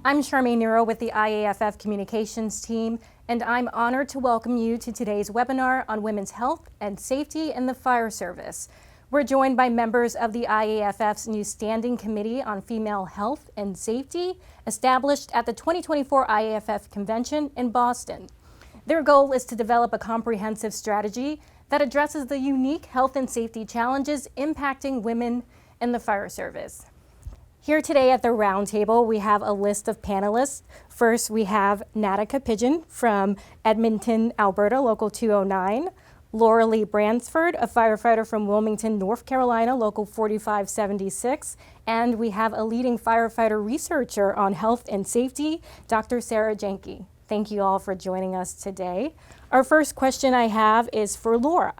I'm Charmaine Nero with the IAFF Communications team, and I'm honored to welcome you to today's webinar on women's health and safety in the fire service. We're joined by members of the IAFF's new Standing Committee on Female Health and Safety, established at the 2024 IAFF Convention in Boston. Their goal is to develop a comprehensive strategy that addresses the unique health and safety challenges impacting women in the fire service. Here today at the roundtable, we have a list of panelists. First, we have Natica Pigeon from Edmonton, Alberta, Local 209. Laura Lee Bransford, a firefighter from Wilmington, North Carolina, Local 4576. And we have a leading firefighter researcher on health and safety, Dr. Sarah Jenke. Thank you all for joining us today. Our first question I have is for Laura.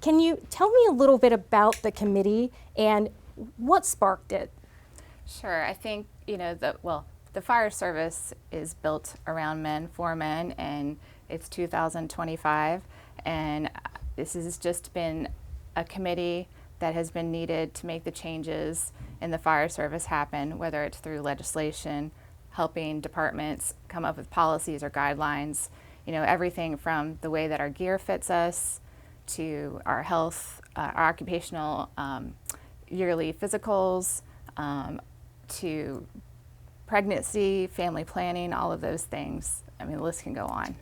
Can you tell me a little bit about the committee and what sparked it? Sure. I think, the fire service is built around men, for men, and it's 2025. And this has just been a committee that has been needed to make the changes in the fire service happen, whether it's through legislation, helping departments come up with policies or guidelines, everything from the way that our gear fits us to our health, our occupational yearly physicals, to pregnancy, family planning, all of those things. I mean, the list can go on.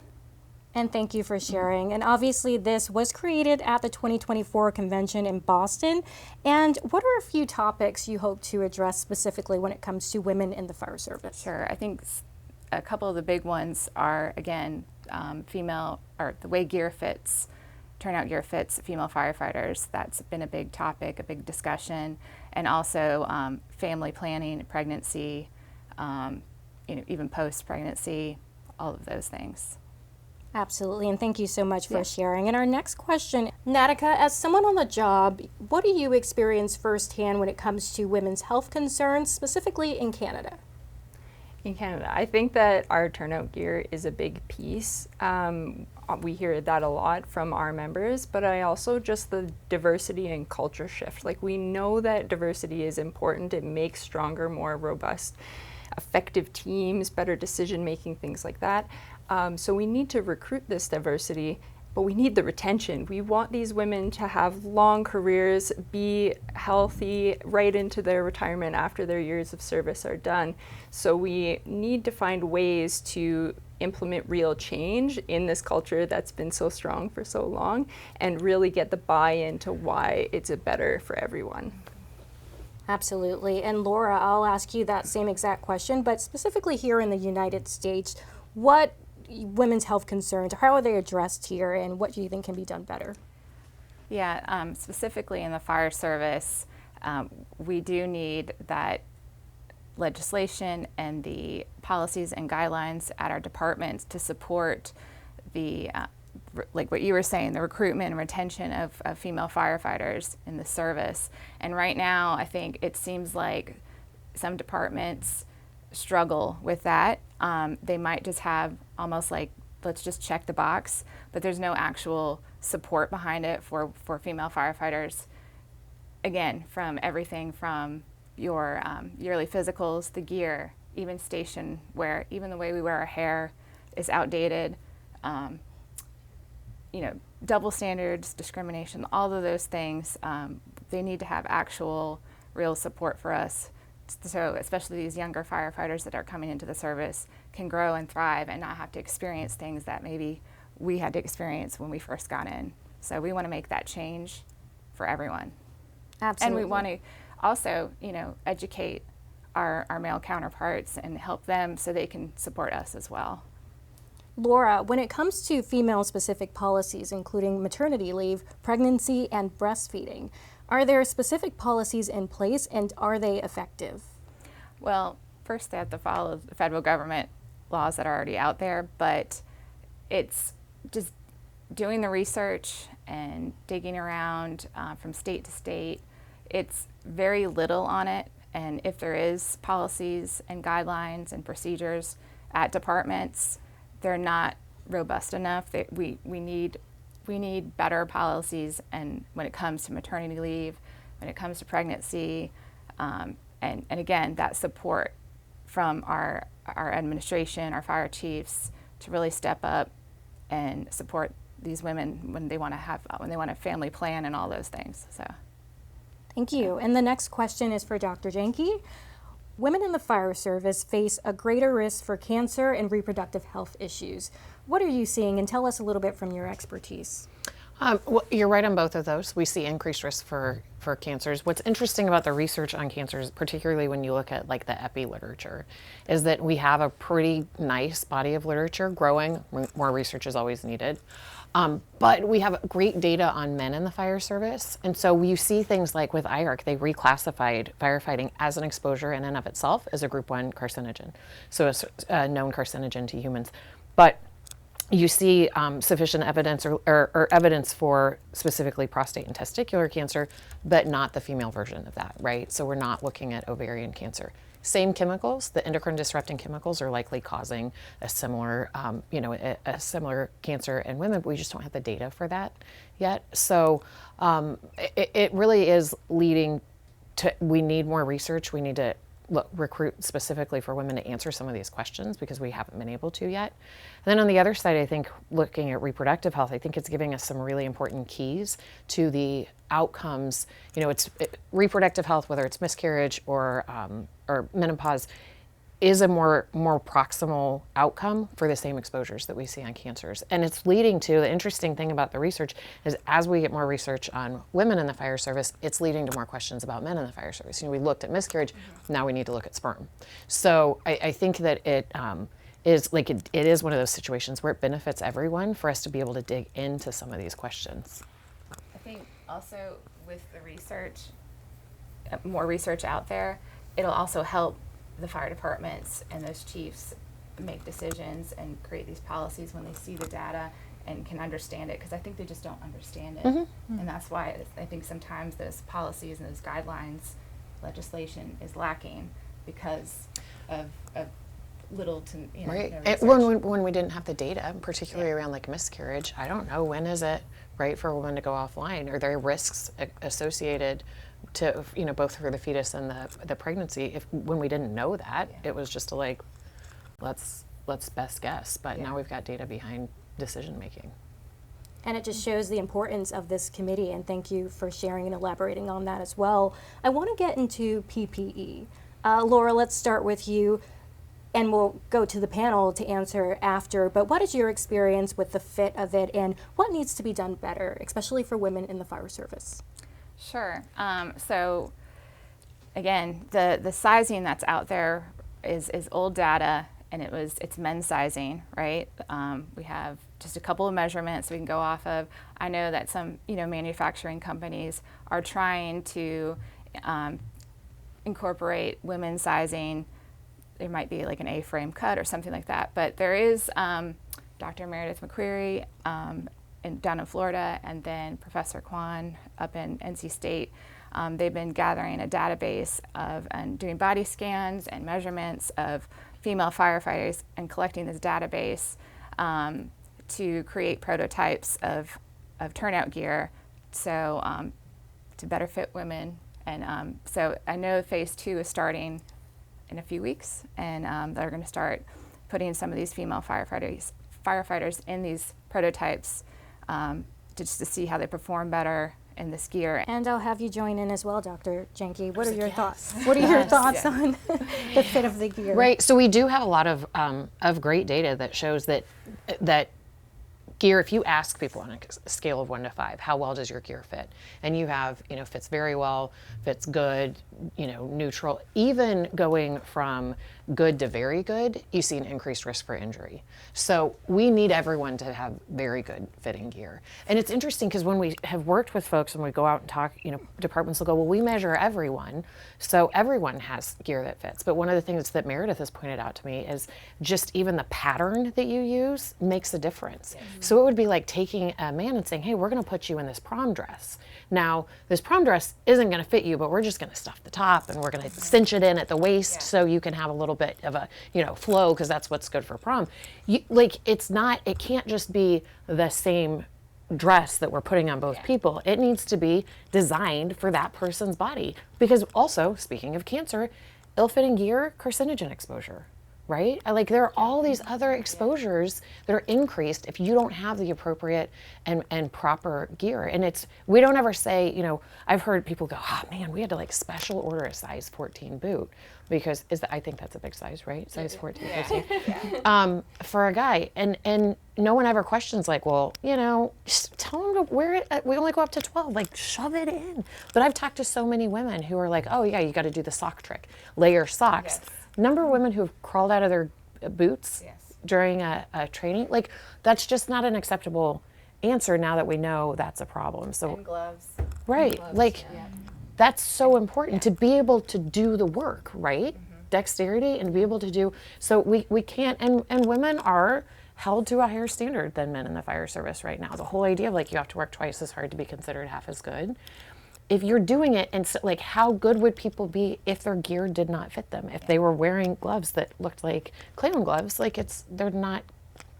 And thank you for sharing. And obviously this was created at the 2024 convention in Boston. And what are a few topics you hope to address specifically when it comes to women in the fire service? Sure. I think a couple of the big ones are, again, female, or the way gear fits, turnout gear fits female firefighters. That's been a big topic, a big discussion. And also family planning, pregnancy, even post-pregnancy, all of those things. Absolutely, and thank you so much for sharing. And our next question, Natica, as someone on the job, what do you experience firsthand when it comes to women's health concerns, specifically in Canada? In Canada, I think that our turnout gear is a big piece. We hear that a lot from our members, but I also just the diversity and culture shift. Like, we know that diversity is important. It makes stronger, more robust, effective teams, better decision making, things like that. So we need to recruit this diversity, but we need the retention. We want these women to have long careers, be healthy right into their retirement after their years of service are done. So we need to find ways to implement real change in this culture that's been so strong for so long and really get the buy-in to why it's better for everyone. Absolutely. And Laura, I'll ask you that same exact question, but specifically here in the United States, what women's health concerns, how are they addressed here, and what do you think can be done better? Yeah, specifically in the fire service, we do need that legislation and the policies and guidelines at our departments to support the, like what you were saying, the recruitment and retention of female firefighters in the service. And right now, I think it seems like some departments struggle with that. They might just have almost like, let's just check the box, but there's no actual support behind it for female firefighters. Again, from everything from your yearly physicals, the gear, even station wear, even the way we wear our hair is outdated. Double standards, discrimination, all of those things, they need to have actual real support for us. So especially these younger firefighters that are coming into the service can grow and thrive and not have to experience things that maybe we had to experience when we first got in. So we want to make that change for everyone. Absolutely. And we want to also, educate our male counterparts and help them so they can support us as well. Laura, when it comes to female-specific policies, including maternity leave, pregnancy, and breastfeeding, are there specific policies in place, and are they effective? Well, first they have to follow the federal government laws that are already out there, but it's just doing the research and digging around from state to state. It's very little on it, and if there is policies and guidelines and procedures at departments, they're not robust enough. We need better policies, and when it comes to maternity leave, when it comes to pregnancy, and again, that support from our our administration, our fire chiefs, to really step up and support these women when they want to family plan and all those things. So, thank you. And the next question is for Dr. Jenke. Women in the fire service face a greater risk for cancer and reproductive health issues. What are you seeing? And tell us a little bit from your expertise. Well, you're right on both of those. We see increased risk for cancers. What's interesting about the research on cancers, particularly when you look at like the epi literature, is that we have a pretty nice body of literature growing. More research is always needed. But we have great data on men in the fire service. And so you see things like with IARC, they reclassified firefighting as an exposure in and of itself as a group 1 carcinogen. So it's a known carcinogen to humans. But you see sufficient evidence or evidence for specifically prostate and testicular cancer, but not the female version of that, right? So we're not looking at ovarian cancer. Same chemicals, the endocrine disrupting chemicals are likely causing a similar, a similar cancer in women, but we just don't have the data for that yet. So it really is leading to, we need more research. We need to recruit specifically for women to answer some of these questions because we haven't been able to yet. And then on the other side, I think looking at reproductive health, I think it's giving us some really important keys to the outcomes. You know, reproductive health, whether it's miscarriage or menopause, is a more proximal outcome for the same exposures that we see on cancers. And it's leading to, the interesting thing about the research is as we get more research on women in the fire service, it's leading to more questions about men in the fire service. You know, we looked at miscarriage, now we need to look at sperm. So I think that it is like, it is one of those situations where it benefits everyone for us to be able to dig into some of these questions. I think also with the research, more research out there, it'll also help the fire departments and those chiefs make decisions and create these policies when they see the data and can understand it, because I think they just don't understand it. And that's why I think sometimes those policies and those guidelines, legislation is lacking because of little to right. no And research. when we didn't have the data, particularly around like miscarriage, I don't know, when is it right for a woman to go offline? Are there risks associated to, you know, both for the fetus and the pregnancy? When we didn't know that, it was just like, let's best guess. But now we've got data behind decision making. And it just shows the importance of this committee, and thank you for sharing and elaborating on that as well. I want to get into PPE. Laura, let's start with you, and we'll go to the panel to answer after, but what is your experience with the fit of it, and what needs to be done better, especially for women in the fire service? Sure. So again, the sizing that's out there is old data, and it's men's sizing, right? We have just a couple of measurements we can go off of. I know that some manufacturing companies are trying to incorporate women's sizing. There might be like an A-frame cut or something like that, but there is Dr. Meredith McQuarrie down in Florida, and then Professor Kwan up in NC State. They've been gathering a database and doing body scans and measurements of female firefighters and collecting this database to create prototypes of turnout gear so to better fit women. And so I know phase 2 is starting in a few weeks, and they're going to start putting some of these female firefighters in these prototypes just to see how they perform better in this gear. And I'll have you join in as well, Dr. Jenke. What are your thoughts? What are your thoughts on the fit of the gear? Right. So we do have a lot of great data that shows that gear, if you ask people on a scale of 1 to 5, how well does your gear fit? And you have, fits very well, fits good, neutral. Even going from good to very good, you see an increased risk for injury. So we need everyone to have very good fitting gear. And it's interesting because when we have worked with folks and we go out and talk, departments will go, well, we measure everyone, so everyone has gear that fits. But one of the things that Meredith has pointed out to me is just even the pattern that you use makes a difference. Yes. So it would be like taking a man and saying, hey, we're going to put you in this prom dress. Now, this prom dress isn't going to fit you, but we're just going to stuff the top and we're going to cinch it in at the waist so you can have a little bit of a, flow, because that's what's good for prom. It can't just be the same dress that we're putting on both people. It needs to be designed for that person's body. Because also, speaking of cancer, ill-fitting gear, carcinogen exposure. right? Like there are all these other exposures that are increased if you don't have the appropriate and proper gear. And we don't ever say, I've heard people go, oh man, we had to like special order a size 14 boot because I think that's a big size, right? Size 14, 15. For a guy. And no one ever questions like, well, just tell them to wear it. We only go up to 12, like shove it in. But I've talked to so many women who are like, oh yeah, you got to do the sock trick, layer socks. Yes. Number of women who've crawled out of their boots during a training, like that's just not an acceptable answer now that we know that's a problem. So And gloves. right, like that's so important to be able to do the work, right? Dexterity and be able to do, so we can't, and women are held to a higher standard than men in the fire service right now. The whole idea of like you have to work twice as hard to be considered half as good. If you're doing it, and so, like how good would people be if their gear did not fit them? If they were wearing gloves that looked like clown gloves, like they're not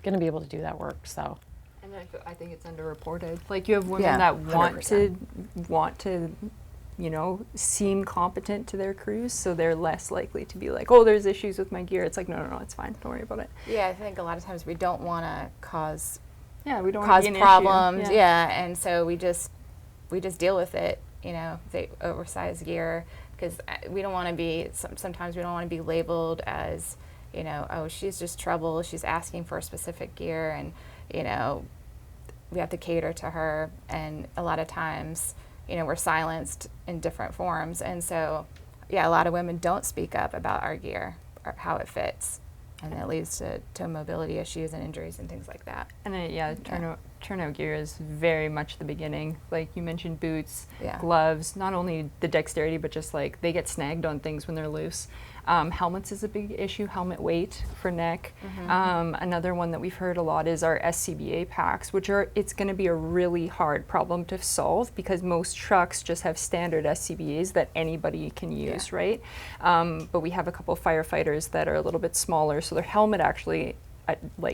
going to be able to do that work. So, And I think it's underreported. Like you have women Yeah, that want 100%. to, seem competent to their crews, so they're less likely to be like, oh, there's issues with my gear. It's like, no, it's fine. Don't worry about it. Yeah, I think a lot of times we don't want to cause We don't want to be an problems. issue. And so we just deal with it. The oversized gear, because we don't want to be. Sometimes we don't want to be labeled as, oh, she's just trouble. She's asking for a specific gear, and we have to cater to her. And a lot of times, we're silenced in different forms, and so a lot of women don't speak up about our gear or how it fits, and that leads to mobility issues and injuries and things like that. And turnout gear is very much the beginning. Like you mentioned, boots, gloves, not only the dexterity, but just like they get snagged on things when they're loose. Helmets is a big issue, helmet weight for neck. Another one that we've heard a lot is our SCBA packs, it's going to be a really hard problem to solve because most trucks just have standard SCBAs that anybody can use, right? But we have a couple firefighters that are a little bit smaller, so their helmet actually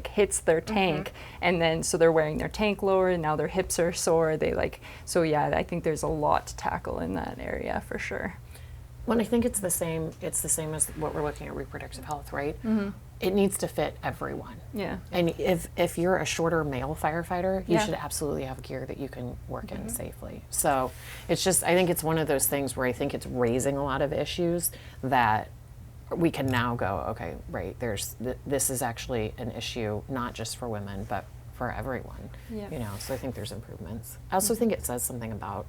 hits their tank, and then so they're wearing their tank lower, and now their hips are sore. I think there's a lot to tackle in that area for sure. Well, I think it's the same as what we're looking at reproductive health, right? It needs to fit everyone. Yeah. And if you're a shorter male firefighter, you should absolutely have gear that you can work in safely. So it's just, I think it's one of those things where I think it's raising a lot of issues that we can now go, okay, right, this is actually an issue, not just for women, but for everyone. So I think there's improvements. I also think it says something about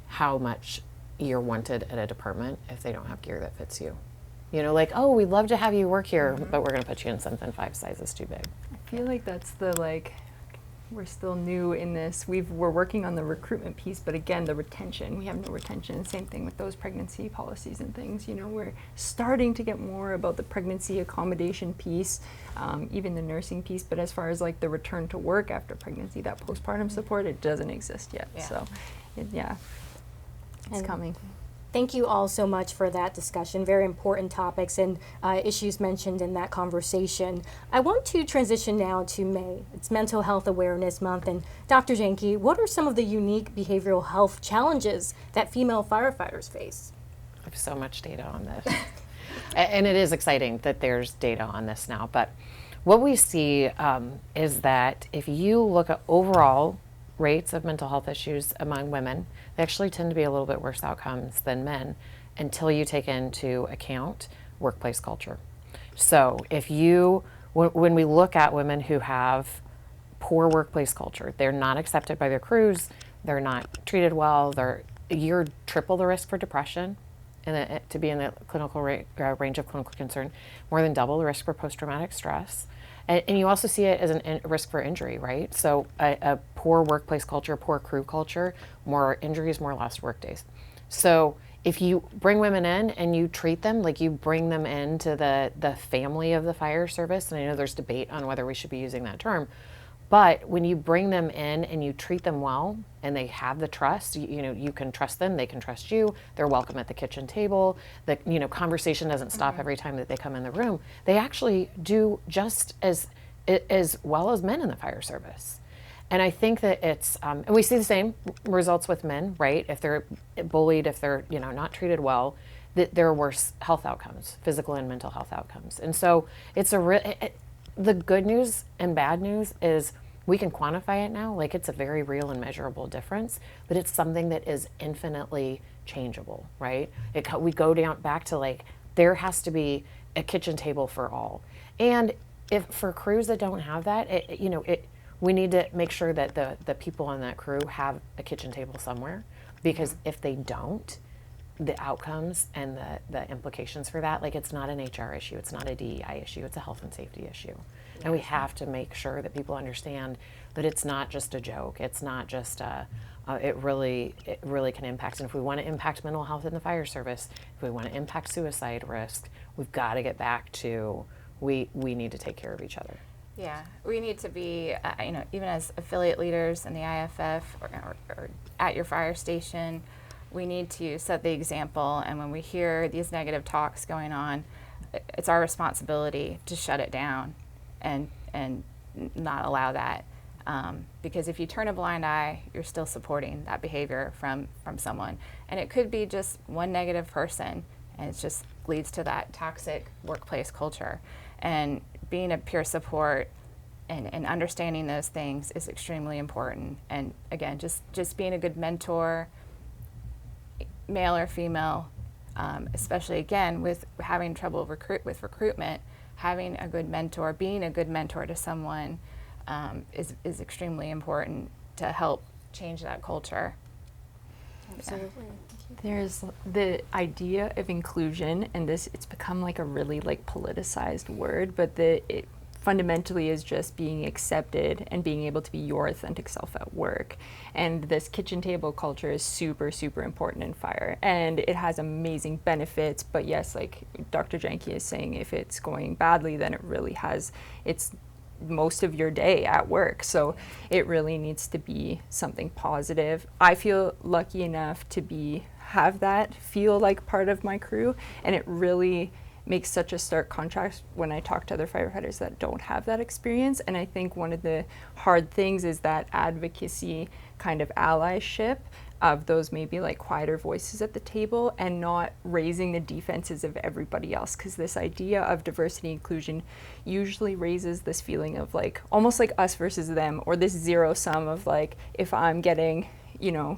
how much you're wanted at a department if they don't have gear that fits you. Like, oh, we'd love to have you work here, but we're going to put you in something 5 sizes too big. I feel like that's we're still new in this. We're working on the recruitment piece, but again, the retention, we have no retention. Same thing with those pregnancy policies and things. We're starting to get more about the pregnancy accommodation piece, even the nursing piece, but as far as like the return to work after pregnancy, that postpartum support, it doesn't exist yet. So, it's coming. Thank you all so much for that discussion. Very important topics and issues mentioned in that conversation. I want to transition now to May. It's Mental Health Awareness Month. And Dr. Janke, what are some of the unique behavioral health challenges that female firefighters face? I have so much data on this. And it is exciting that there's data on this now. But what we see is that if you look at overall rates of mental health issues among women, they actually tend to be a little bit worse outcomes than men until you take into account workplace culture. So when we look at women who have poor workplace culture, they're not accepted by their crews, they're not treated well, you're triple the risk for depression and to be in the clinical range of clinical concern, more than double the risk for post-traumatic stress. And you also see it as a risk for injury, right? So a poor workplace culture, poor crew culture, more injuries, more lost work days. So if you bring women in and you treat them like you bring them into the family of the fire service, and I know there's debate on whether we should be using that term, but when you bring them in and you treat them well and they have the trust, you can trust them, they can trust you, they're welcome at the kitchen table, the conversation doesn't stop every time that they come in the room. They actually do just as well as men in the fire service. And I think that it's, and we see the same results with men, right? If they're bullied, if they're not treated well, that there are worse health outcomes, physical and mental health outcomes. And so it's the good news and bad news is we can quantify it now, like it's a very real and measurable difference, but it's something that is infinitely changeable, right? We go back to like, there has to be a kitchen table for all. And if for crews that don't have that, we need to make sure that the people on that crew have a kitchen table somewhere, because if they don't, the outcomes and the implications for that, like it's not an HR issue, it's not a DEI issue, it's a health and safety issue. Yeah. And we have to make sure that people understand that it's not just a joke, it's not just it really can impact. And if we want to impact mental health in the fire service, if we want to impact suicide risk, we've got to get back to we need to take care of each other. Yeah, we need to be, even as affiliate leaders in the IAFF or at your fire station, we need to set the example. And when we hear these negative talks going on, it's our responsibility to shut it down and not allow that. Because if you turn a blind eye, you're still supporting that behavior from someone. And it could be just one negative person, and it just leads to that toxic workplace culture. And being a peer support and understanding those things is extremely important. And again, just being a good mentor, male or female, especially again with having trouble with recruitment, having a good mentor, being a good mentor to someone is extremely important to help change that culture. Absolutely. There's the idea of inclusion, and it's become like a really like politicized word, but it fundamentally is just being accepted and being able to be your authentic self at work. And this kitchen table culture is super, super important in fire, and it has amazing benefits. But yes, like Dr. Janke is saying, if it's going badly, then it really has, it's most of your day at work. So it really needs to be something positive. I feel lucky enough to have that feel like part of my crew, and it really makes such a stark contrast when I talk to other firefighters that don't have that experience. And I think one of the hard things is that advocacy kind of allyship of those maybe like quieter voices at the table and not raising the defenses of everybody else, because this idea of diversity inclusion usually raises this feeling of like almost like us versus them, or this zero sum of like, if I'm getting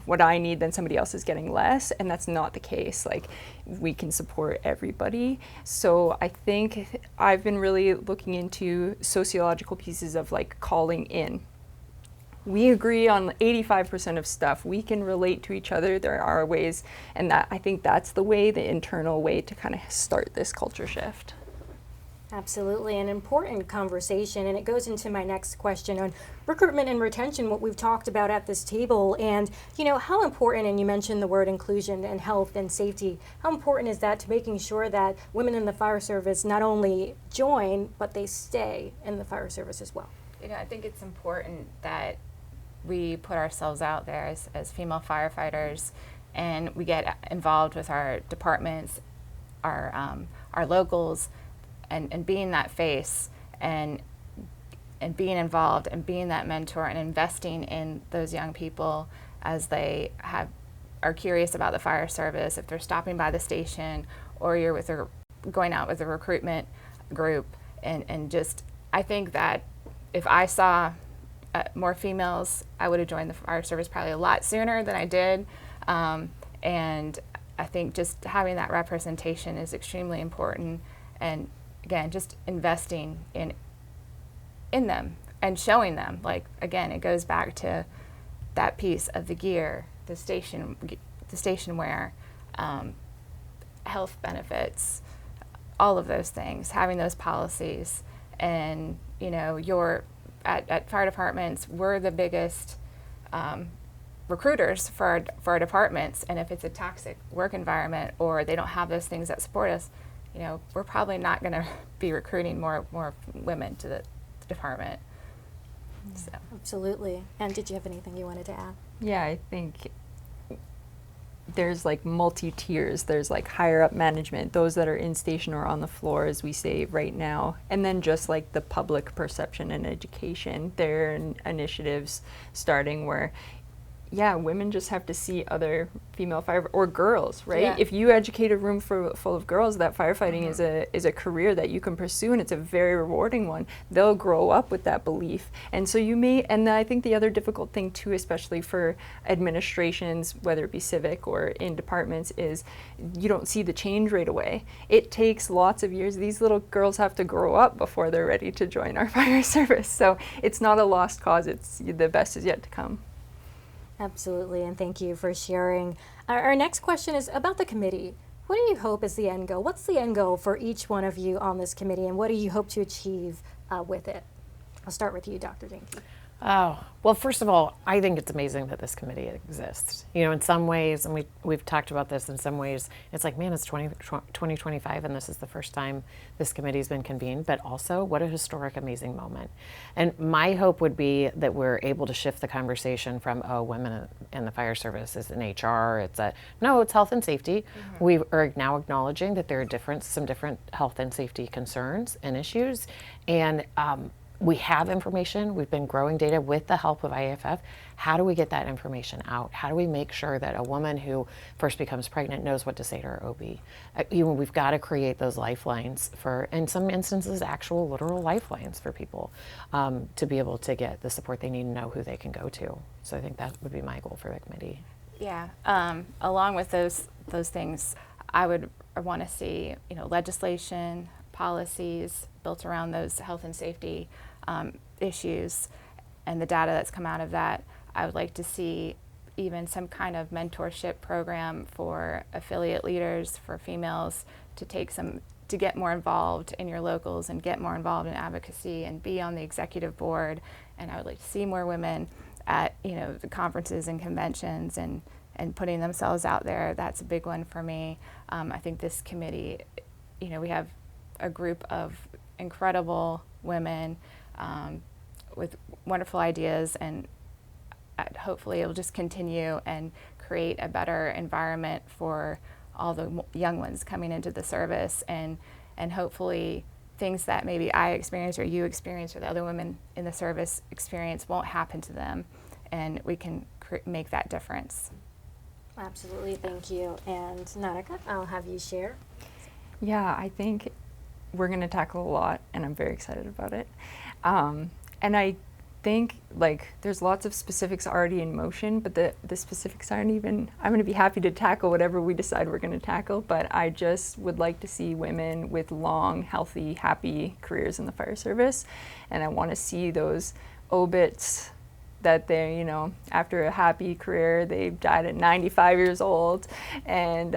what I need, then somebody else is getting less, and that's not the case. Like, we can support everybody. So I think I've been really looking into sociological pieces of like calling in. We agree on 85% of stuff. We can relate to each other. There are ways, and that I think that's the internal way to kind of start this culture shift. Absolutely, an important conversation, and it goes into my next question on recruitment and retention, what we've talked about at this table, and how important, and you mentioned the word inclusion and health and safety, how important is that to making sure that women in the fire service not only join, but they stay in the fire service as well? I think it's important that we put ourselves out there as female firefighters, and we get involved with our departments, our locals, and being that face and being involved and being that mentor and investing in those young people as they are curious about the fire service, if they're stopping by the station or you're going out with a recruitment group, and just I think that if I saw more females, I would have joined the fire service probably a lot sooner than I did, and I think just having that representation is extremely important. And again, just investing in them and showing them, like, again, it goes back to that piece of the gear, the station wear, health benefits, all of those things, having those policies. And you're at fire departments, we're the biggest recruiters for our departments, and if it's a toxic work environment or they don't have those things that support us, we're probably not going to be recruiting more women to the department. So. Absolutely. And did you have anything you wanted to add? Yeah, I think there's like multi-tiers. There's like higher up management, those that are in station or on the floor, as we say right now, and then just like the public perception and education. There are initiatives starting where yeah, women just have to see other female fire or girls, right? Yeah. If you educate a room full of girls that firefighting is a career that you can pursue, and it's a very rewarding one, they'll grow up with that belief. And so you may, and I think the other difficult thing too, especially for administrations, whether it be civic or in departments, is you don't see the change right away. It takes lots of years. These little girls have to grow up before they're ready to join our fire service. So it's not a lost cause. It's the best is yet to come. Absolutely, and thank you for sharing. Our next question is about the committee. What do you hope is the end goal? What's the end goal for each one of you on this committee, and what do you hope to achieve with it? I'll start with you, Dr. Dinky. Oh, well, first of all, I think it's amazing that this committee exists. You know, in some ways, and we've talked about this, in some ways, it's like, man, it's 2025 and this is the first time this committee's been convened, but also what a historic, amazing moment. And my hope would be that we're able to shift the conversation from, oh, women in the fire service is in HR, no, it's health and safety. We are now acknowledging that there are some different health and safety concerns and issues, and we have information. We've been growing data with the help of IAFF. How do we get that information out? How do we make sure that a woman who first becomes pregnant knows what to say to her OB? We've got to create those lifelines for, in some instances, actual literal lifelines for people to be able to get the support they need and know who they can go to. So I think that would be my goal for the committee. Yeah, along with those things, I would want to see, legislation, policies built around those health and safety issues and the data that's come out of that. I would like to see even some kind of mentorship program for affiliate leaders, for females, to get more involved in your locals and get more involved in advocacy and be on the executive board. And I would like to see more women at the conferences and conventions and putting themselves out there. That's a big one for me. I think this committee, we have a group of incredible women with wonderful ideas, and hopefully it'll just continue and create a better environment for all the young ones coming into the service, and hopefully things that maybe I experience or you experience or the other women in the service experience won't happen to them, and we can make that difference. Absolutely, thank you. And Naraka, I'll have you share. Yeah, I think we're going to tackle a lot, and I'm very excited about it. And I think there's lots of specifics already in motion, but the specifics aren't even, I'm going to be happy to tackle whatever we decide we're going to tackle, but I just would like to see women with long, healthy, happy careers in the fire service. And I want to see those obits that they, after a happy career, they died at 95 years old and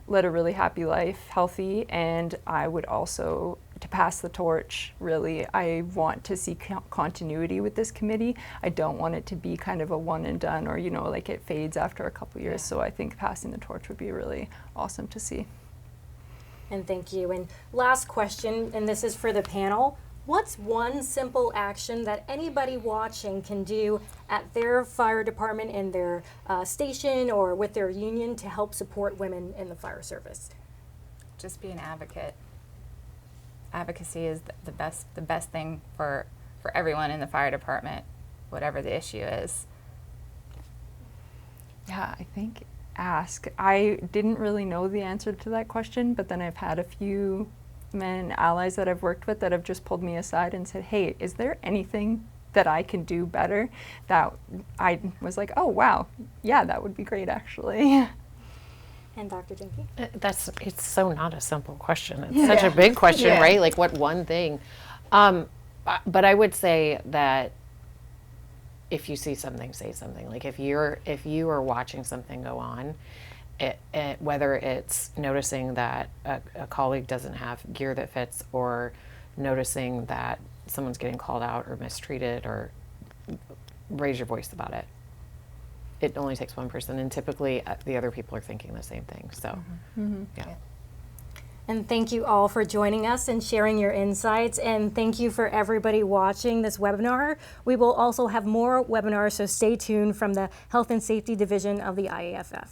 led a really happy life, healthy. And I would also, to pass the torch, really, I want to see continuity with this committee. I don't want it to be kind of a one and done or, it fades after a couple years. Yeah. So I think passing the torch would be really awesome to see. And thank you. And last question, and this is for the panel. What's one simple action that anybody watching can do at their fire department, in their station, or with their union to help support women in the fire service? Just be an advocate. Advocacy is the best thing for everyone in the fire department, whatever the issue is. Yeah, I think ask. I didn't really know the answer to that question, but then I've had a few men allies that I've worked with that have just pulled me aside and said, hey, is there anything that I can do better? That I was like, oh wow, yeah, that would be great actually. And Dr. Dinky? It's so not a simple question. It's such a big question, right? Like, what one thing? But I would say that if you see something, say something. Like if you are watching something go on, whether it's noticing that a colleague doesn't have gear that fits, or noticing that someone's getting called out or mistreated, or raise your voice about it. It only takes one person, and typically the other people are thinking the same thing. So, yeah. And thank you all for joining us and sharing your insights. And thank you for everybody watching this webinar. We will also have more webinars, so stay tuned from the Health and Safety Division of the IAFF.